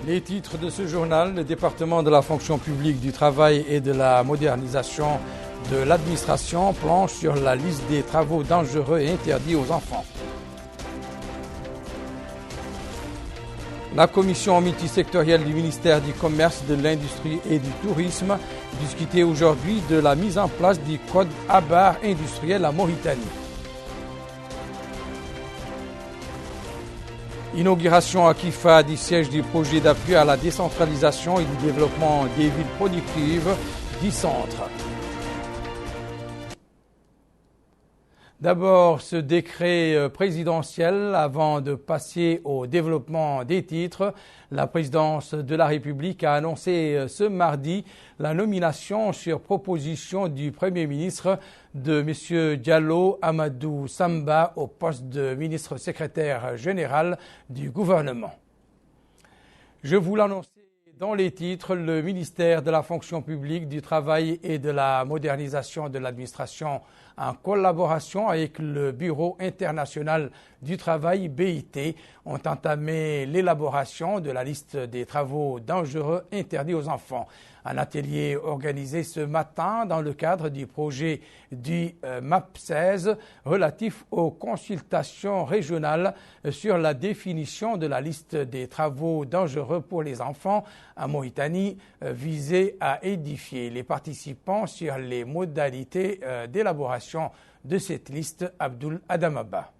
Les titres de ce journal: le département de la fonction publique du travail et de la modernisation de l'administration planche sur la liste des travaux dangereux et interdits aux enfants. La commission multisectorielle du ministère du Commerce, de l'Industrie et du Tourisme discutait aujourd'hui de la mise en place du code ABAR industriel en Mauritanie. Inauguration à Kifa du siège du projet d'appui à la décentralisation et du développement des villes productives du centre. D'abord, ce décret présidentiel avant de passer au développement des titres. La présidence de la République a annoncé ce mardi la nomination sur proposition du Premier ministre de M. Diallo Amadou Samba au poste de ministre secrétaire général du gouvernement. Je vous l'annonce. Dans les titres, le ministère de la fonction publique, du travail et de la modernisation de l'administration, en collaboration avec le Bureau international du travail BIT, ont entamé l'élaboration de la liste des travaux dangereux interdits aux enfants. Un atelier organisé ce matin dans le cadre du projet du MAP 16 relatif aux consultations régionales sur la définition de la liste des travaux dangereux pour les enfants en Mauritanie visait à édifier les participants sur les modalités d'élaboration de cette liste. Abdul Adamaba.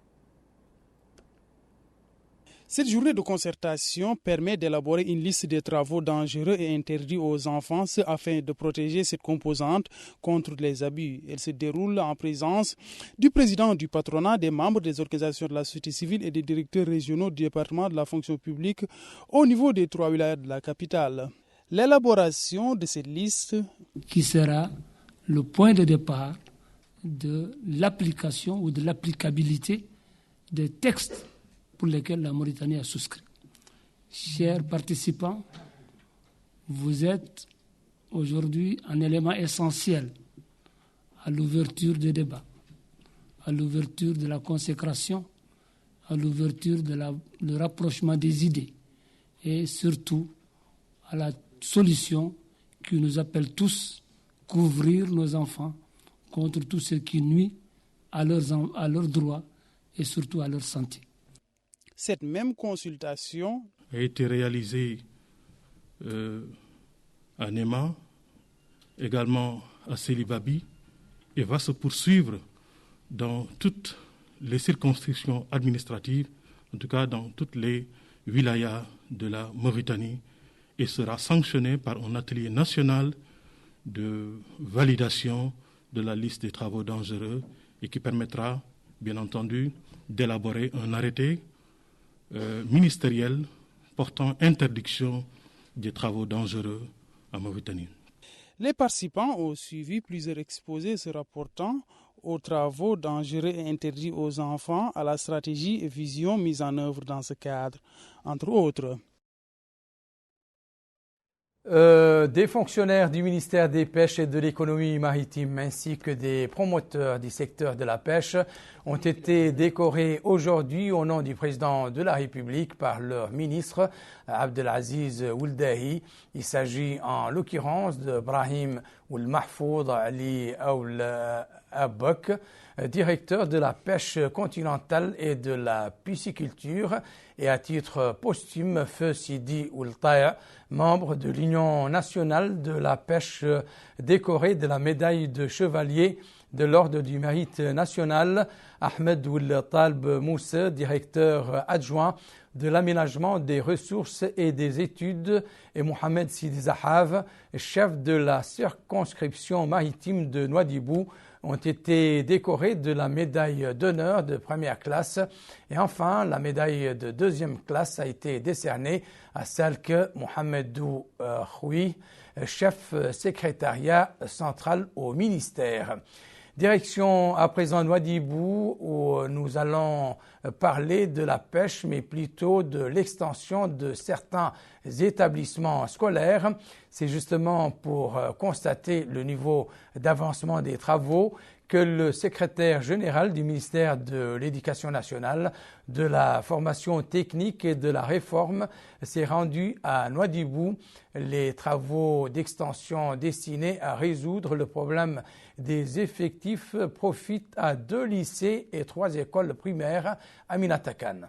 Cette journée de concertation permet d'élaborer une liste des travaux dangereux et interdits aux enfants afin de protéger cette composante contre les abus. Elle se déroule en présence du président du patronat, des membres des organisations de la société civile et des directeurs régionaux du département de la fonction publique au niveau des 3 wilayas de la capitale. L'élaboration de cette liste qui sera le point de départ de l'application ou de l'applicabilité des textes pour lesquels la Mauritanie a souscrit. Chers participants, vous êtes aujourd'hui un élément essentiel à l'ouverture des débats, à l'ouverture de la consécration, à l'ouverture du rapprochement des idées et surtout à la solution qui nous appelle tous couvrir nos enfants contre tout ce qui nuit à leurs droits et surtout à leur santé. Cette même consultation a été réalisée à Néma, également à Sélibabi, et va se poursuivre dans toutes les circonscriptions administratives, en tout cas dans toutes les wilayas de la Mauritanie, et sera sanctionnée par un atelier national de validation de la liste des travaux dangereux et qui permettra, bien entendu, d'élaborer un arrêté ministériel portant interdiction des travaux dangereux en Mauritanie. Les participants ont suivi plusieurs exposés se rapportant aux travaux dangereux et interdits aux enfants, à la stratégie et vision mise en œuvre dans ce cadre, entre autres. Des fonctionnaires du ministère des Pêches et de l'économie maritime ainsi que des promoteurs du secteur de la pêche ont été décorés aujourd'hui au nom du président de la République par leur ministre Abdelaziz Ouldahi. Il s'agit en l'occurrence de Brahim Ould Mahfoud Ali Ould Abok, directeur de la pêche continentale et de la pisciculture, et à titre posthume Feu Sidi Ould Taya, membre de l'Union nationale de la pêche, décoré de la médaille de chevalier de l'Ordre du mérite national. Ahmed Ould Talb Moussa, directeur adjoint de l'aménagement des ressources et des études, et Mohamed Sidi Zahav, chef de la circonscription maritime de Nouadhibou, ont été décorés de la médaille d'honneur de première classe. Et enfin, la médaille de deuxième classe a été décernée à Salk Mohamedou Khoui, chef secrétariat central au ministère. Direction à présent Nouadhibou, où nous allons parler de la pêche, mais plutôt de l'extension de certains établissements scolaires. C'est justement pour constater le niveau d'avancement des travaux que le secrétaire général du ministère de l'Éducation nationale, de la formation technique et de la réforme s'est rendu à Nouadhibou. Les travaux d'extension destinés à résoudre le problème des effectifs profitent à 2 lycées et 3 écoles primaires à Minatakan.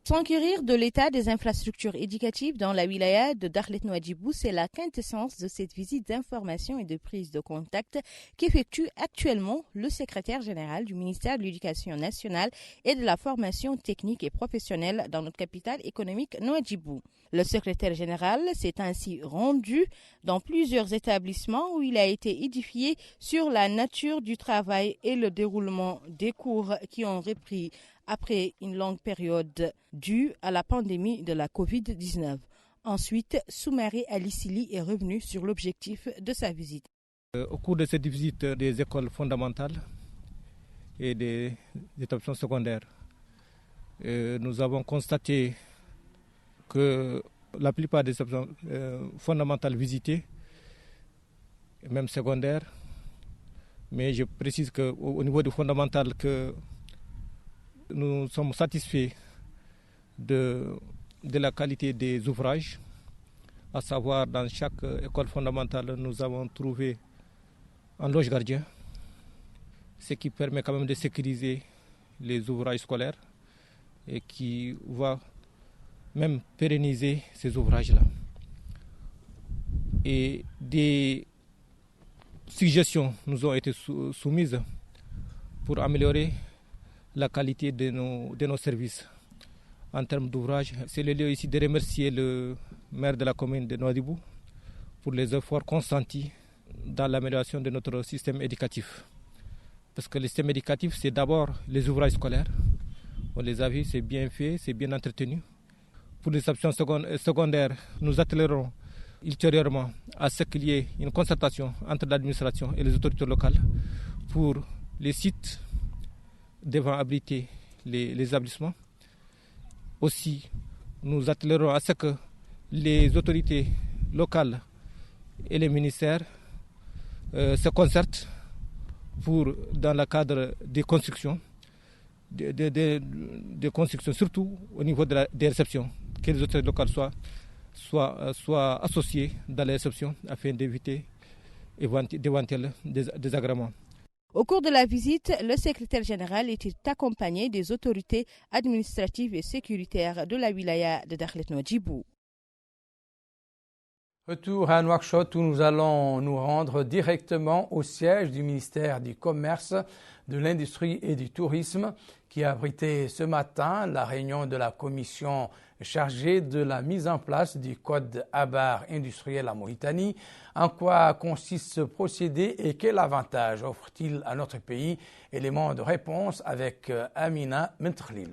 S'enquérir de l'état des infrastructures éducatives dans la wilaya de Dakhlet Nouadhibou, c'est la quintessence de cette visite d'information et de prise de contact qu'effectue actuellement le secrétaire général du ministère de l'Éducation nationale et de la formation technique et professionnelle dans notre capitale économique Nouadhibou. Le secrétaire général s'est ainsi rendu dans plusieurs établissements où il a été édifié sur la nature du travail et le déroulement des cours qui ont repris après une longue période due à la pandémie de la COVID-19. Ensuite, Soumaré Alisili est revenu sur l'objectif de sa visite. Au cours de cette visite des écoles fondamentales et des établissements secondaires, nous avons constaté que la plupart des établissements fondamentales visités, même secondaires, mais je précise qu'au niveau du fondamental, que nous sommes satisfaits de la qualité des ouvrages, à savoir dans chaque école fondamentale, nous avons trouvé un loge gardien, ce qui permet quand même de sécuriser les ouvrages scolaires et qui va même pérenniser ces ouvrages-là. Et des suggestions nous ont été soumises pour améliorer la qualité de nos services en termes d'ouvrage. C'est le lieu ici de remercier le maire de la commune de Nouadhibou pour les efforts consentis dans l'amélioration de notre système éducatif. Parce que le système éducatif, c'est d'abord les ouvrages scolaires. On les a vus, c'est bien fait, c'est bien entretenu. Pour les options secondaires, nous attellerons ultérieurement à ce qu'il y ait une concertation entre l'administration et les autorités locales pour les sites devant abriter les établissements. Aussi, nous attellerons à ce que les autorités locales et les ministères se concertent pour, dans le cadre des constructions, de constructions, surtout au niveau des réceptions, que les autorités locales soient associées dans les réceptions afin d'éviter d'éventuels désagréments. Au cours de la visite, le secrétaire général était accompagné des autorités administratives et sécuritaires de la wilaya de Dakhlet Nouadhibou. Retour à Nouakchott où nous allons nous rendre directement au siège du ministère du Commerce, de l'Industrie et du Tourisme qui a abrité ce matin la réunion de la commission chargée de la mise en place du code Abar industriel en Mauritanie. En quoi consiste ce procédé et quel avantage offre-t-il à notre pays? Élément de réponse avec Amina Mentrlil.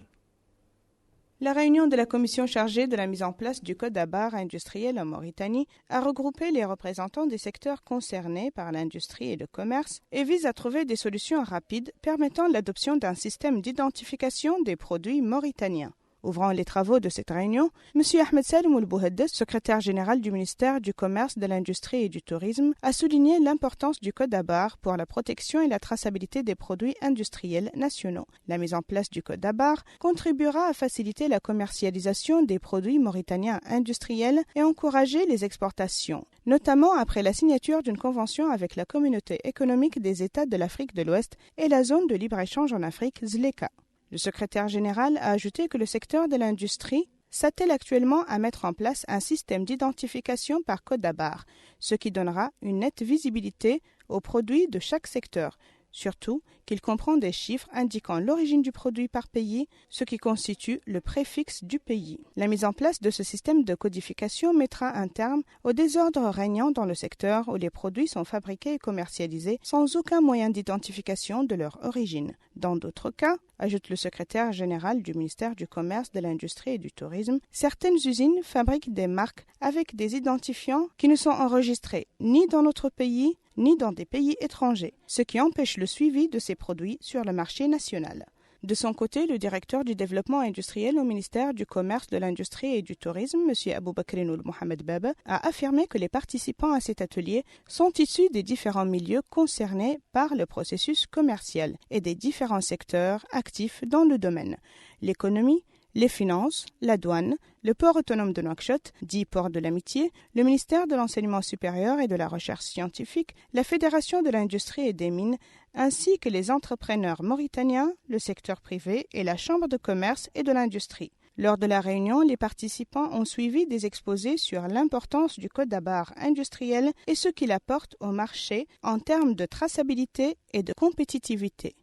La réunion de la commission chargée de la mise en place du code Abar industriel en Mauritanie a regroupé les représentants des secteurs concernés par l'industrie et le commerce et vise à trouver des solutions rapides permettant l'adoption d'un système d'identification des produits mauritaniens. Ouvrant les travaux de cette réunion, M. Ahmed Salim Oulbouheddes, secrétaire général du ministère du Commerce, de l'Industrie et du Tourisme, a souligné l'importance du code Abar pour la protection et la traçabilité des produits industriels nationaux. La mise en place du code Abar contribuera à faciliter la commercialisation des produits mauritaniens industriels et encourager les exportations, notamment après la signature d'une convention avec la Communauté économique des États de l'Afrique de l'Ouest et la zone de libre-échange en Afrique, ZLECA. Le secrétaire général a ajouté que le secteur de l'industrie s'attelle actuellement à mettre en place un système d'identification par code Abar, ce qui donnera une nette visibilité aux produits de chaque secteur, surtout qu'il comprend des chiffres indiquant l'origine du produit par pays, ce qui constitue le préfixe du pays. La mise en place de ce système de codification mettra un terme au désordre régnant dans le secteur où les produits sont fabriqués et commercialisés sans aucun moyen d'identification de leur origine. Dans d'autres cas, ajoute le secrétaire général du ministère du Commerce, de l'Industrie et du Tourisme, certaines usines fabriquent des marques avec des identifiants qui ne sont enregistrés ni dans notre pays ni dans des pays étrangers, ce qui empêche le suivi de ces produits sur le marché national. De son côté, le directeur du développement industriel au ministère du Commerce, de l'Industrie et du Tourisme, M. Aboubakrin Mohamed Baba, a affirmé que les participants à cet atelier sont issus des différents milieux concernés par le processus commercial et des différents secteurs actifs dans le domaine. L'économie, les finances, la douane, le port autonome de Nouakchott, dit port de l'amitié, le ministère de l'Enseignement supérieur et de la Recherche scientifique, la Fédération de l'Industrie et des Mines, ainsi que les entrepreneurs mauritaniens, le secteur privé et la Chambre de commerce et de l'industrie. Lors de la réunion, les participants ont suivi des exposés sur l'importance du code d'abord industriel et ce qu'il apporte au marché en termes de traçabilité et de compétitivité.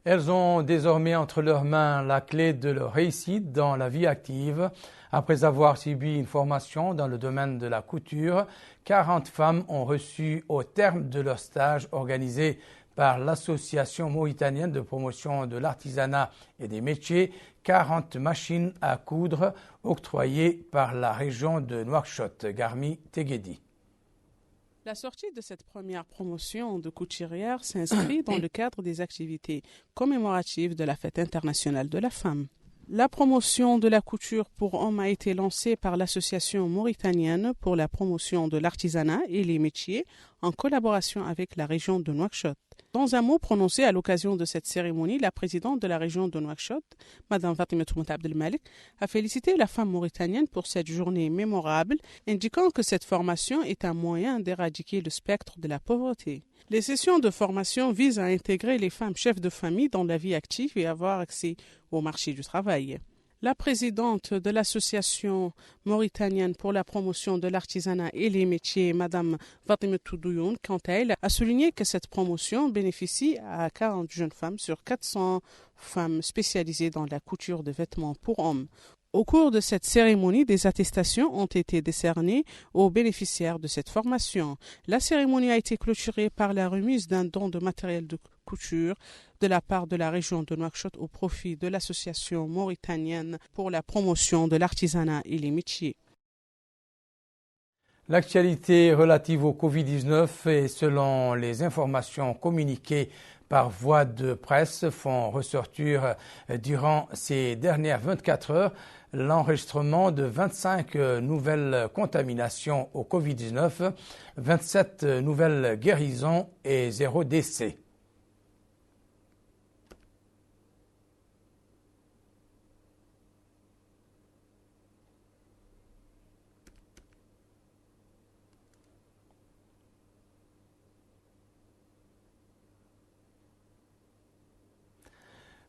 Elles ont désormais entre leurs mains la clé de leur réussite dans la vie active. Après avoir subi une formation dans le domaine de la couture, 40 femmes ont reçu au terme de leur stage organisé par l'Association mauritanienne de promotion de l'artisanat et des métiers, 40 machines à coudre octroyées par la région de Nouakchott. Garmi Teguedi. La sortie de cette première promotion de couturière s'inscrit dans le cadre des activités commémoratives de la Fête internationale de la femme. La promotion de la couture pour hommes a été lancée par l'Association mauritanienne pour la promotion de l'artisanat et les métiers en collaboration avec la région de Nouakchott. Dans un mot prononcé à l'occasion de cette cérémonie, la présidente de la région de Nouakchott, Mme Fatima Mouta Abdelmalik, a félicité la femme mauritanienne pour cette journée mémorable, indiquant que cette formation est un moyen d'éradiquer le spectre de la pauvreté. Les sessions de formation visent à intégrer les femmes chefs de famille dans la vie active et avoir accès au marché du travail. La présidente de l'Association mauritanienne pour la promotion de l'artisanat et les métiers, Mme Fatima Toudoyoun, quant à elle, a souligné que cette promotion bénéficie à 40 jeunes femmes sur 400 femmes spécialisées dans la couture de vêtements pour hommes. Au cours de cette cérémonie, des attestations ont été décernées aux bénéficiaires de cette formation. La cérémonie a été clôturée par la remise d'un don de matériel de couture de la part de la région de Nouakchott au profit de l'Association mauritanienne pour la promotion de l'artisanat et les métiers. L'actualité relative au Covid-19 et selon les informations communiquées par voie de presse font ressortir durant ces dernières 24 heures l'enregistrement de 25 nouvelles contaminations au Covid-19, 27 nouvelles guérisons et 0 décès.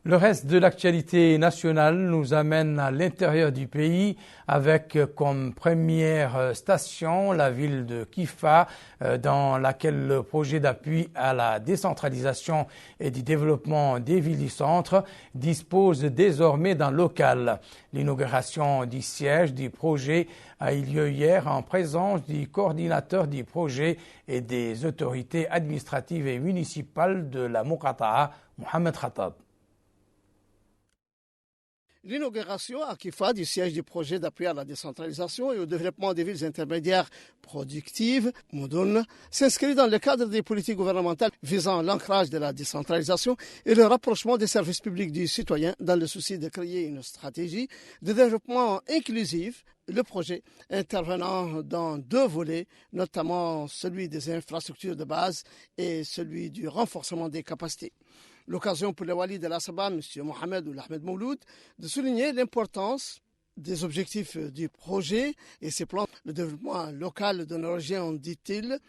Le reste de l'actualité nationale nous amène à l'intérieur du pays avec comme première station la ville de Kifa dans laquelle le projet d'appui à la décentralisation et du développement des villes du centre dispose désormais d'un local. L'inauguration du siège du projet a eu lieu hier en présence du coordinateur du projet et des autorités administratives et municipales de la Muqata'a, Mohamed Khatab. L'inauguration à Kifa du siège du projet d'appui à la décentralisation et au développement des villes intermédiaires productives, Moudoun, s'inscrit dans le cadre des politiques gouvernementales visant l'ancrage de la décentralisation et le rapprochement des services publics du citoyen dans le souci de créer une stratégie de développement inclusif. Le projet intervenant dans 2 volets, notamment celui des infrastructures de base et celui du renforcement des capacités. L'occasion pour le wali de l'Asaba, M. Mohamed ou Ahmed Mouloud, de souligner l'importance des objectifs du projet et ses plans. Le développement local de nos régions, dit-il,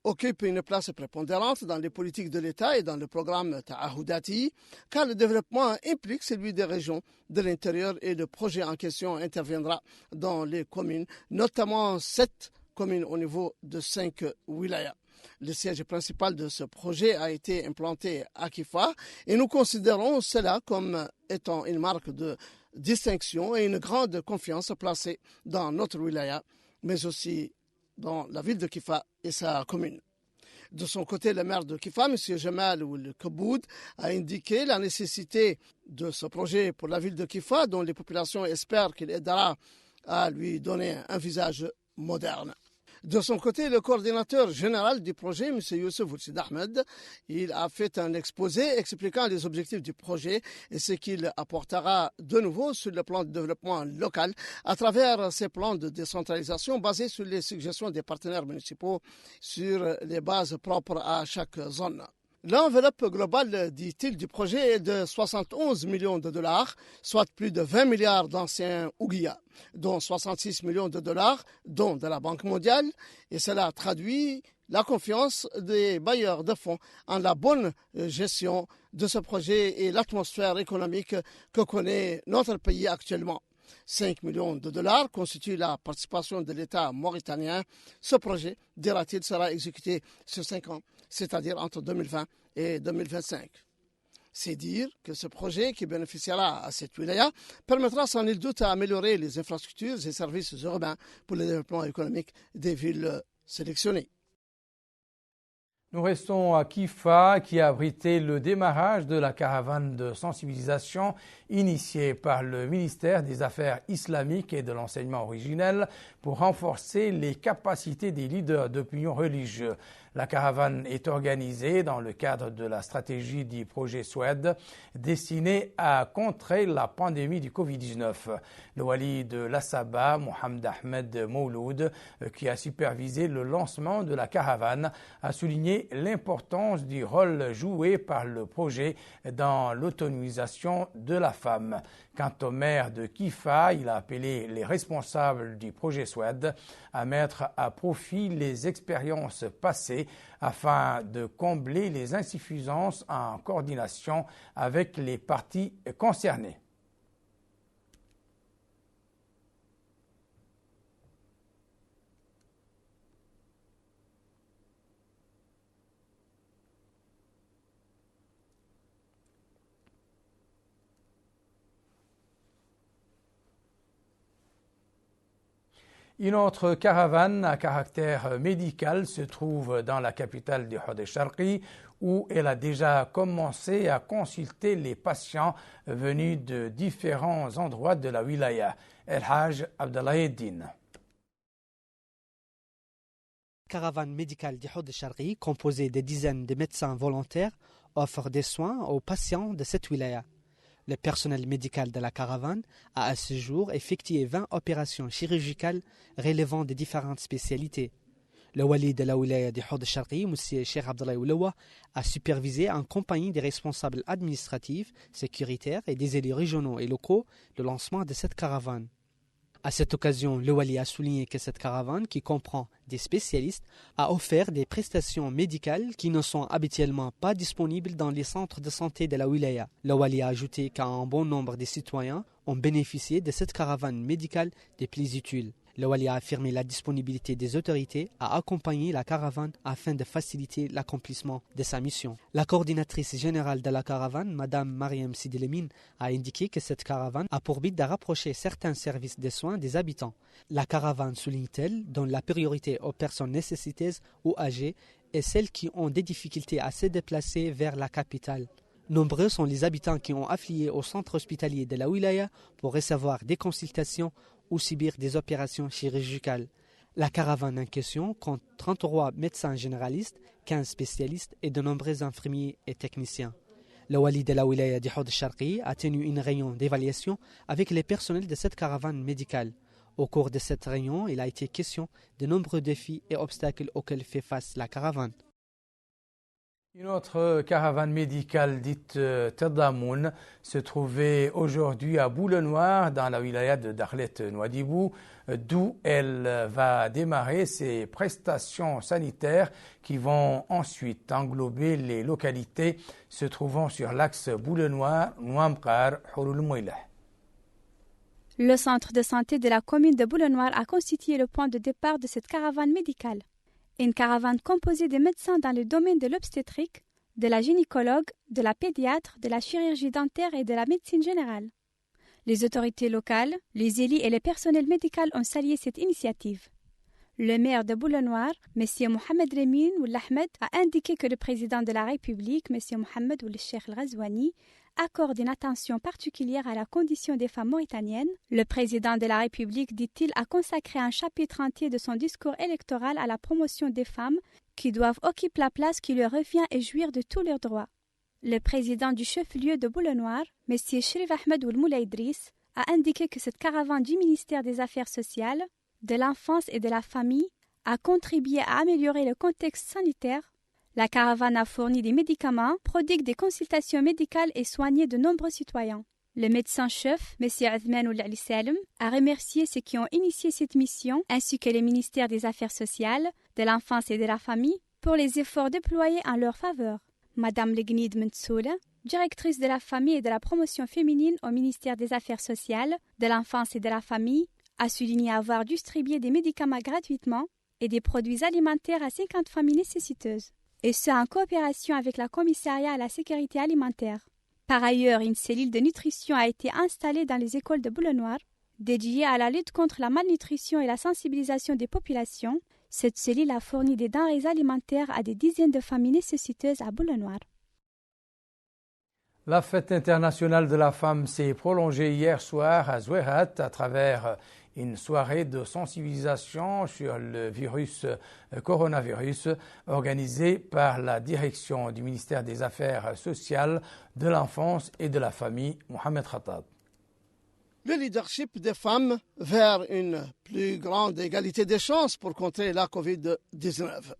occupe une place prépondérante dans les politiques de l'État et dans le programme Ta'ahoudati, car le développement implique celui des régions de l'intérieur et le projet en question interviendra dans les communes, notamment 7 communes au niveau de 5 wilayas. Le siège principal de ce projet a été implanté à Kifa et nous considérons cela comme étant une marque de distinction et une grande confiance placée dans notre wilaya, mais aussi dans la ville de Kifa et sa commune. De son côté, le maire de Kifa, M. Jamal Ould Keboud, a indiqué la nécessité de ce projet pour la ville de Kifa, dont les populations espèrent qu'il aidera à lui donner un visage moderne. De son côté, le coordinateur général du projet, M. Youssef Oulsid Ahmed, il a fait un exposé expliquant les objectifs du projet et ce qu'il apportera de nouveau sur le plan de développement local à travers ces plans de décentralisation basés sur les suggestions des partenaires municipaux sur les bases propres à chaque zone. L'enveloppe globale, dit-il, du projet est de 71 millions de dollars, soit plus de 20 milliards d'anciens Ouguiya, dont 66 millions de dollars, dont de la Banque mondiale, et cela traduit la confiance des bailleurs de fonds en la bonne gestion de ce projet et l'atmosphère économique que connaît notre pays actuellement. 5 millions de dollars constituent la participation de l'État mauritanien. Ce projet, dira-t-il, sera exécuté sur 5 ans, c'est-à-dire entre 2020 et 2025. C'est dire que ce projet qui bénéficiera à cette wilaya permettra sans nul doute d'améliorer les infrastructures et services urbains pour le développement économique des villes sélectionnées. Nous restons à Kifa, qui a abrité le démarrage de la caravane de sensibilisation initiée par le ministère des Affaires islamiques et de l'enseignement originel pour renforcer les capacités des leaders d'opinion religieux. La caravane est organisée dans le cadre de la stratégie du projet Suède destinée à contrer la pandémie du Covid-19. Le wali de l'Assaba, Mohamed Ahmed Mouloud, qui a supervisé le lancement de la caravane, a souligné l'importance du rôle joué par le projet dans l'autonomisation de la femme. Quant au maire de Kifa, il a appelé les responsables du projet Suède à mettre à profit les expériences passées afin de combler les insuffisances en coordination avec les parties concernées. Une autre caravane à caractère médical se trouve dans la capitale du Hod el-Sharqi où elle a déjà commencé à consulter les patients venus de différents endroits de la wilaya. El-Hajj Abdallah Eddin. Caravane médicale du Hod el-Sharqi composée de dizaines de médecins volontaires offre des soins aux patients de cette wilaya. Le personnel médical de la caravane a à ce jour effectué 20 opérations chirurgicales relevant de différentes spécialités. Le wali de la wilaya de Hod el-Sharqi, M. Cheikh Abdallah Ouloua, a supervisé en compagnie des responsables administratifs, sécuritaires et des élus régionaux et locaux le lancement de cette caravane. À cette occasion, le wali a souligné que cette caravane, qui comprend des spécialistes, a offert des prestations médicales qui ne sont habituellement pas disponibles dans les centres de santé de la wilaya. Le wali a ajouté qu'un bon nombre de citoyens ont bénéficié de cette caravane médicale des plus utiles. Le wali a affirmé la disponibilité des autorités à accompagner la caravane afin de faciliter l'accomplissement de sa mission. La coordinatrice générale de la caravane, Mme Mariam Sidilemine, a indiqué que cette caravane a pour but de rapprocher certains services de soins des habitants. La caravane, souligne-t-elle, donne la priorité aux personnes nécessiteuses ou âgées et celles qui ont des difficultés à se déplacer vers la capitale. Nombreux sont les habitants qui ont affilié au centre hospitalier de la wilaya pour recevoir des consultations ou subir des opérations chirurgicales. La caravane en question compte 33 médecins généralistes, 15 spécialistes et de nombreux infirmiers et techniciens. Le wali de la wilaya du Hod el-Sharqi a tenu une réunion d'évaluation avec les personnels de cette caravane médicale. Au cours de cette réunion, il a été question de nombreux défis et obstacles auxquels fait face la caravane. Une autre caravane médicale dite Tadamoun se trouvait aujourd'hui à Boule-Noire dans la wilaya de Dakhlet-Nouadhibou, d'où elle va démarrer ses prestations sanitaires qui vont ensuite englober les localités se trouvant sur l'axe Boule-Noire-Nouamkar-Houroul-Mouilah. Le centre de santé de la commune de Boule-Noire a constitué le point de départ de cette caravane médicale. Une caravane composée de médecins dans le domaine de l'obstétrique, de la gynécologue, de la pédiatre, de la chirurgie dentaire et de la médecine générale. Les autorités locales, les élus et le personnel médical ont salué cette initiative. Le maire de Boule-Noire, M. Mohamed Remin Ould Ahmed, a indiqué que le président de la République, M. Mohamed Ould Cheikh El Ghazouani, accorde une attention particulière à la condition des femmes mauritaniennes. Le président de la République, dit-il, a consacré un chapitre entier de son discours électoral à la promotion des femmes qui doivent occuper la place qui leur revient et jouir de tous leurs droits. Le président du chef-lieu de Boule-Noire, M. Sherif Ahmed Oulmoula Idriss, a indiqué que cette caravane du ministère des Affaires sociales, de l'enfance et de la famille a contribué à améliorer le contexte sanitaire. La caravane a fourni des médicaments, prodigue des consultations médicales et soigné de nombreux citoyens. Le médecin-chef, M. Azman Oulali Salem, a remercié ceux qui ont initié cette mission, ainsi que les ministères des Affaires sociales, de l'enfance et de la famille, pour les efforts déployés en leur faveur. Madame Legnid Mentsoula, directrice de la famille et de la promotion féminine au ministère des Affaires sociales, de l'enfance et de la famille, a souligné avoir distribué des médicaments gratuitement et des produits alimentaires à 50 familles nécessiteuses, et ce en coopération avec la Commissariat à la sécurité alimentaire. Par ailleurs, une cellule de nutrition a été installée dans les écoles de Boule-Noire, dédiée à la lutte contre la malnutrition et la sensibilisation des populations. Cette cellule a fourni des denrées alimentaires à des dizaines de familles nécessiteuses à Boule-Noire. La fête internationale de la femme s'est prolongée hier soir à Zouérat à travers une soirée de sensibilisation sur le coronavirus organisée par la direction du ministère des Affaires sociales, de l'enfance et de la famille, Mohamed Khattab. Le leadership des femmes vers une plus grande égalité des chances pour contrer la Covid-19.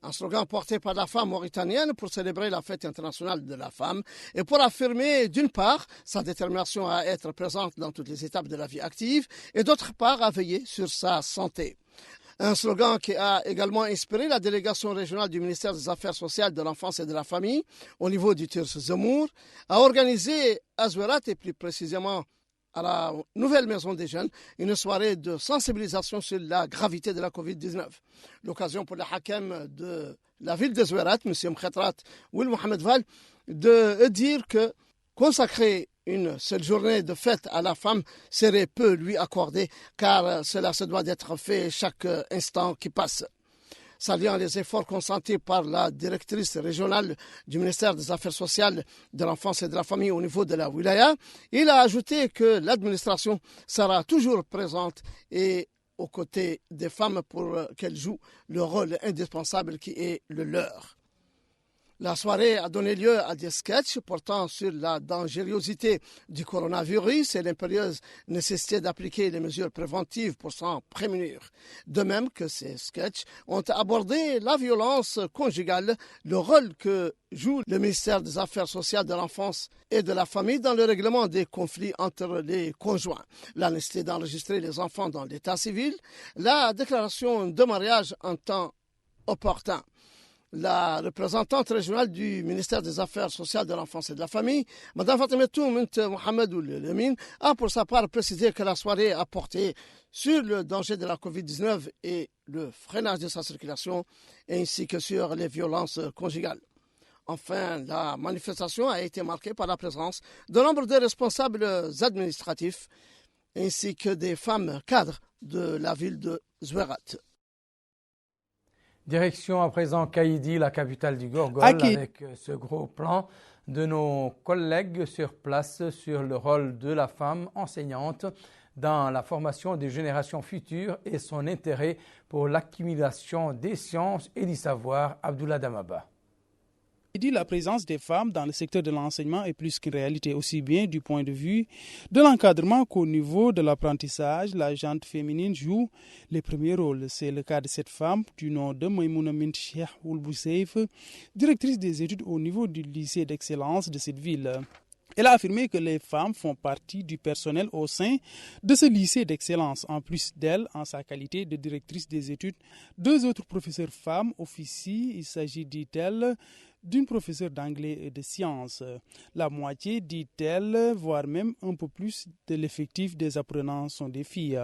Un slogan porté par la femme mauritanienne pour célébrer la fête internationale de la femme et pour affirmer d'une part sa détermination à être présente dans toutes les étapes de la vie active et d'autre part à veiller sur sa santé. Un slogan qui a également inspiré la délégation régionale du ministère des Affaires sociales, de l'enfance et de la famille au niveau du Tirs Zemour, a organisé à Zouérat et plus précisément à la nouvelle maison des jeunes, une soirée de sensibilisation sur la gravité de la Covid-19. L'occasion pour le hakem de la ville de Zouérat, M. Mkhetrat Will Mohamed Val, de dire que consacrer une seule journée de fête à la femme serait peu lui accorder, car cela se doit d'être fait chaque instant qui passe. Saluant les efforts consentis par la directrice régionale du ministère des Affaires sociales, de l'enfance et de la famille au niveau de la wilaya, il a ajouté que l'administration sera toujours présente et aux côtés des femmes pour qu'elles jouent le rôle indispensable qui est le leur. La soirée a donné lieu à des sketchs portant sur la dangerosité du coronavirus et l'impérieuse nécessité d'appliquer les mesures préventives pour s'en prémunir. De même que ces sketchs ont abordé la violence conjugale, le rôle que joue le ministère des Affaires sociales, de l'enfance et de la famille dans le règlement des conflits entre les conjoints, la nécessité d'enregistrer les enfants dans l'état civil, la déclaration de mariage en temps opportun. La représentante régionale du ministère des Affaires sociales, de l'enfance et de la famille, Mme Fatimetou Mint Mohamed Oulemin, a pour sa part précisé que la soirée a porté sur le danger de la Covid-19 et le freinage de sa circulation, ainsi que sur les violences conjugales. Enfin, la manifestation a été marquée par la présence de nombre de responsables administratifs, ainsi que des femmes cadres de la ville de Zouérat. Direction à présent Kaïdi, la capitale du Gorgol, avec ce gros plan de nos collègues sur place sur le rôle de la femme enseignante dans la formation des générations futures et son intérêt pour l'accumulation des sciences et du savoir. Abdullah Damaba. La présence des femmes dans le secteur de l'enseignement est plus qu'une réalité, aussi bien du point de vue de l'encadrement qu'au niveau de l'apprentissage. La gente féminine joue les premiers rôles. C'est le cas de cette femme du nom de Maïmouna Mint Cheikh Oulbousseif, directrice des études au niveau du lycée d'excellence de cette ville. Elle a affirmé que les femmes font partie du personnel au sein de ce lycée d'excellence. En plus d'elle, en sa qualité de directrice des études, 2 autres professeurs femmes officient. Il s'agit, dit-elle, d'une professeure d'anglais et de sciences. La moitié, dit-elle, voire même un peu plus de l'effectif des apprenants sont des filles.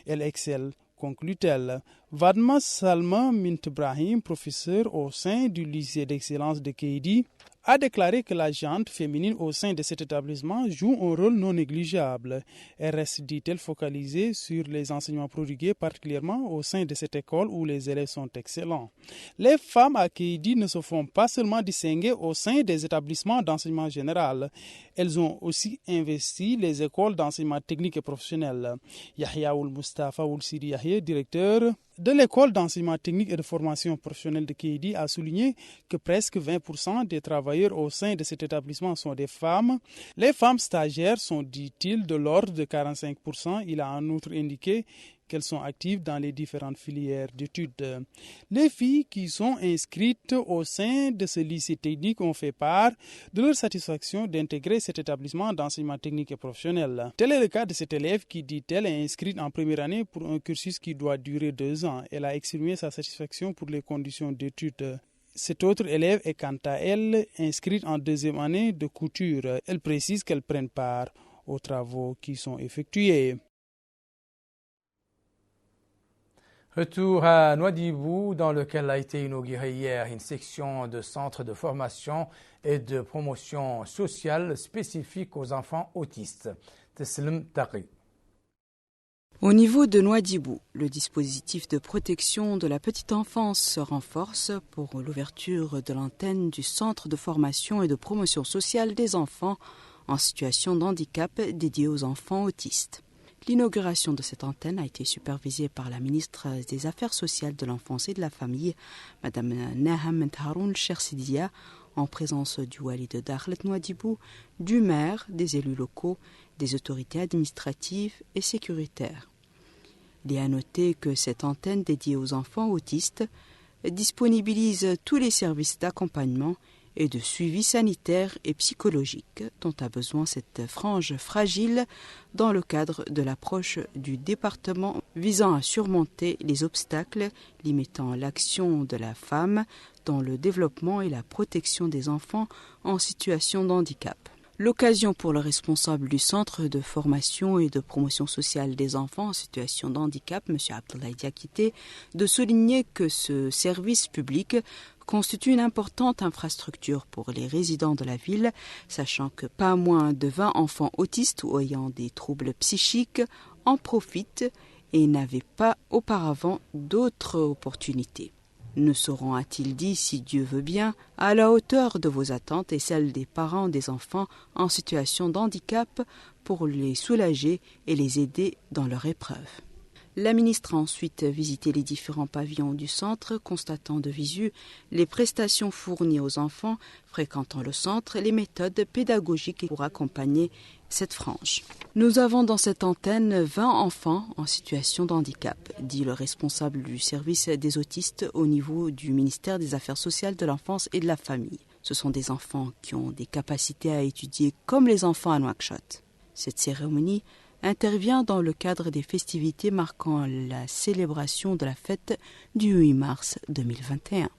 Elle excelle, conclut-elle. Vadma Salma Mint Brahim, professeur au sein du lycée d'excellence de Kaïdi, a déclaré que la gente féminine au sein de cet établissement joue un rôle non négligeable. Elle reste, dit-elle, focalisée sur les enseignements prodigués, particulièrement au sein de cette école où les élèves sont excellents. Les femmes à Kéidi ne se font pas seulement distinguer au sein des établissements d'enseignement général. Elles ont aussi investi les écoles d'enseignement technique et professionnel. Yahya Oul Mustafa Oul Sidi Yahya, directeur de l'école d'enseignement technique et de formation professionnelle de Kéidi, a souligné que presque 20% des travailleurs au sein de cet établissement sont des femmes. Les femmes stagiaires sont, dit-il, de l'ordre de 45%. Il a en outre indiqué qu'elles sont actives dans les différentes filières d'études. Les filles qui sont inscrites au sein de ce lycée technique ont fait part de leur satisfaction d'intégrer cet établissement d'enseignement technique et professionnel. Tel est le cas de cette élève qui, dit-elle, est inscrite en première année pour un cursus qui doit durer 2 ans. Elle a exprimé sa satisfaction pour les conditions d'études. Cette autre élève est quant à elle inscrite en 2e année de couture. Elle précise qu'elle prenne part aux travaux qui sont effectués. Retour à Nouadhibou, dans lequel a été inaugurée hier une section de centre de formation et de promotion sociale spécifique aux enfants autistes. Teslim Taqi. Au niveau de Nouadhibou, le dispositif de protection de la petite enfance se renforce pour l'ouverture de l'antenne du centre de formation et de promotion sociale des enfants en situation de handicap dédié aux enfants autistes. L'inauguration de cette antenne a été supervisée par la ministre des Affaires sociales de l'enfance et de la famille, Mme Naham Haroun Chersidia, en présence du wali de Dakhlet Nouadhibou, du maire, des élus locaux, des autorités administratives et sécuritaires. Il est à noter que cette antenne dédiée aux enfants autistes disponibilise tous les services d'accompagnement et de suivi sanitaire et psychologique dont a besoin cette frange fragile dans le cadre de l'approche du département visant à surmonter les obstacles limitant l'action de la femme dans le développement et la protection des enfants en situation de handicap. L'occasion pour le responsable du centre de formation et de promotion sociale des enfants en situation de handicap, M. Abdoulaye Diakité, de souligner que ce service public constitue une importante infrastructure pour les résidents de la ville, sachant que pas moins de 20 enfants autistes ou ayant des troubles psychiques en profitent et n'avaient pas auparavant d'autres opportunités. Nous serons, a-t-il dit, si Dieu veut bien, à la hauteur de vos attentes et celles des parents des enfants en situation de handicap pour les soulager et les aider dans leur épreuve. La ministre a ensuite visité les différents pavillons du centre, constatant de visu les prestations fournies aux enfants fréquentant le centre et les méthodes pédagogiques pour accompagner cette frange. Nous avons dans cette antenne 20 enfants en situation de handicap, dit le responsable du service des autistes au niveau du ministère des Affaires sociales de l'enfance et de la famille. Ce sont des enfants qui ont des capacités à étudier comme les enfants à Nouakchott. Cette cérémonie intervient dans le cadre des festivités marquant la célébration de la fête du 8 mars 2021.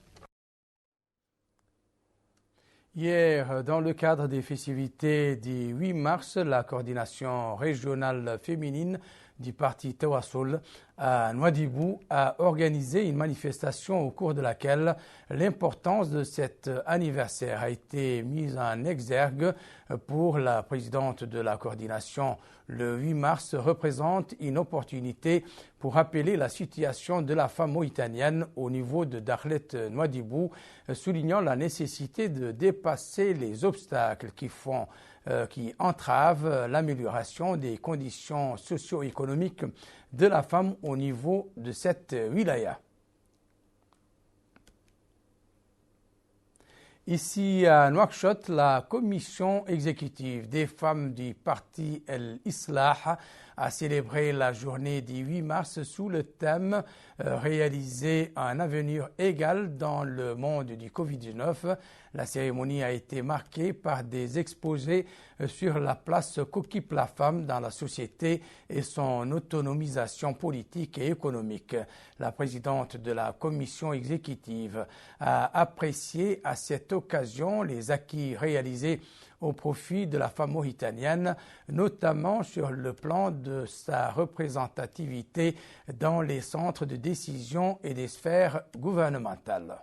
Hier, dans le cadre des festivités du 8 mars, la coordination régionale féminine du parti Tawassul à Nouadhibou a organisé une manifestation au cours de laquelle l'importance de cet anniversaire a été mise en exergue pour la présidente de la coordination. Le 8 mars représente une opportunité pour rappeler la situation de la femme mauritanienne au niveau de Dakhlet Nouadhibou, soulignant la nécessité de dépasser les obstacles qui entravent l'amélioration des conditions socio-économiques de la femme au niveau de cette wilaya. Ici à Nouakchott, la commission exécutive des femmes du parti El Islah a célébré la journée du 8 mars sous le thème « Réaliser un avenir égal dans le monde du Covid-19 ». La cérémonie a été marquée par des exposés sur la place qu'occupe la femme dans la société et son autonomisation politique et économique. La présidente de la commission exécutive a apprécié à cette occasion les acquis réalisés au profit de la femme mauritanienne, notamment sur le plan de sa représentativité dans les centres de décision et des sphères gouvernementales.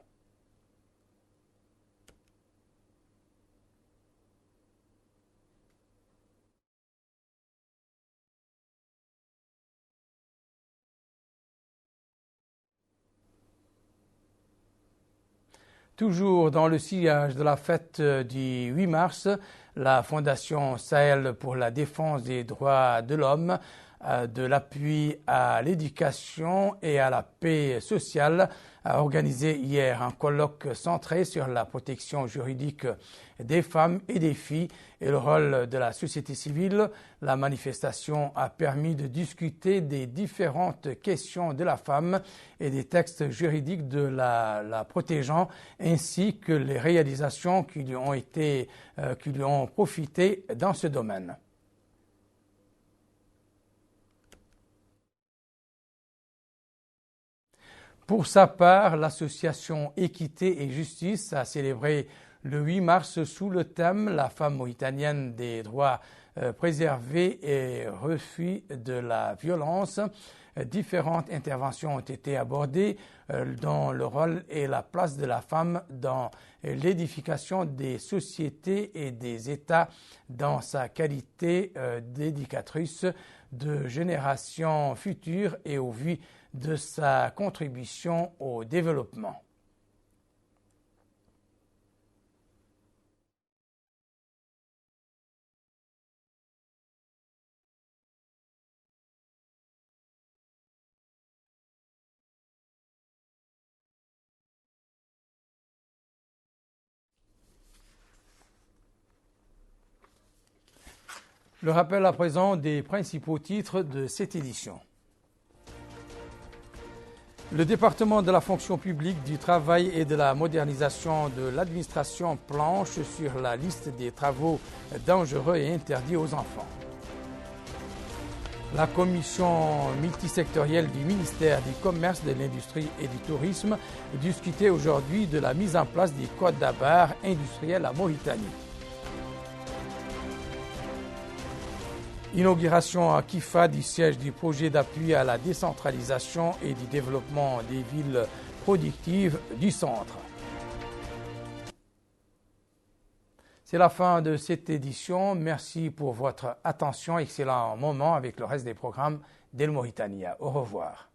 Toujours dans le sillage de la fête du 8 mars, la Fondation Sahel pour la défense des droits de l'homme, de l'appui à l'éducation et à la paix sociale a organisé hier un colloque centré sur la protection juridique des femmes et des filles et le rôle de la société civile. La manifestation a permis de discuter des différentes questions de la femme et des textes juridiques de la protégeant, ainsi que les réalisations qui lui ont profité dans ce domaine. Pour sa part, l'association Équité et Justice a célébré le 8 mars sous le thème « La femme mauritanienne des droits préservés et refus de la violence ». Différentes interventions ont été abordées dans le rôle et la place de la femme dans l'édification des sociétés et des États dans sa qualité d'éducatrice de générations futures et au vu de sa contribution au développement. Le rappel à présent des principaux titres de cette édition. Le département de la fonction publique, du travail et de la modernisation de l'administration planche sur la liste des travaux dangereux et interdits aux enfants. La commission multisectorielle du ministère du Commerce, de l'Industrie et du Tourisme discutait aujourd'hui de la mise en place des codes d'abord industriels à Mauritanie. Inauguration à Kifa du siège du projet d'appui à la décentralisation et du développement des villes productives du centre. C'est la fin de cette édition. Merci pour votre attention. Excellent moment avec le reste des programmes d'El Mauritania. Au revoir.